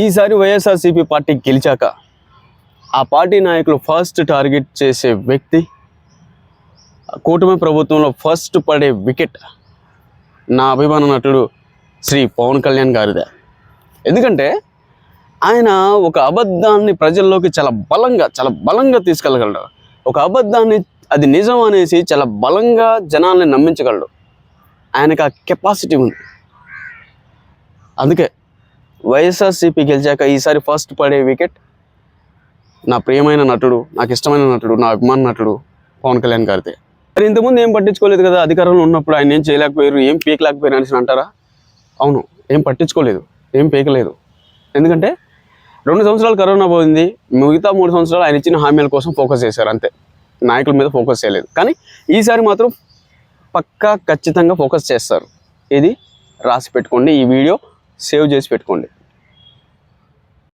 ఈసారి వైఎస్ఆర్సీపీ పార్టీ గెలిచాక ఆ పార్టీ నాయకులు ఫస్ట్ టార్గెట్ చేసే వ్యక్తి, కూటమి ప్రభుత్వంలో ఫస్ట్ పడే వికెట్ నా అభిమాన నటుడు శ్రీ పవన్ కళ్యాణ్ గారిదే. ఎందుకంటే ఆయన ఒక అబద్ధాన్ని ప్రజల్లోకి చాలా బలంగా తీసుకెళ్ళగలడు. ఒక అబద్ధాన్ని అది నిజం అనేసి చాలా బలంగా జనాల్ని నమ్మించగలడు. ఆయనకు ఆ కెపాసిటీ ఉంది. అందుకే వైఎస్ఆర్సీపీ గెలిచాక ఈసారి ఫస్ట్ పడే వికెట్ నా ప్రియమైన నటుడు, నాకు ఇష్టమైన నటుడు, నా అభిమాన నటుడు పవన్ కళ్యాణ్ గారిదే. మరి ఇంతకుముందు ఏం పట్టించుకోలేదు కదా, అధికారంలో ఉన్నప్పుడు ఆయన ఏం చేయలేకపోయారు, ఏం పీకలేకపోయారు అనేసి అంటారా? అవును, ఏం పట్టించుకోలేదు, ఏం పీకలేదు. ఎందుకంటే 2 సంవత్సరాలు కరోనా పోయింది, మిగతా 3 సంవత్సరాలు ఆయన ఇచ్చిన హామీల కోసం ఫోకస్ చేశారు అంతే, నాయకుల మీద ఫోకస్ చేయలేదు. కానీ ఈసారి మాత్రం పక్కా ఖచ్చితంగా ఫోకస్ చేస్తారు. ఇది రాసి పెట్టుకోండి, ఈ వీడియో సేవ్ చేసి పెట్టుకోండి.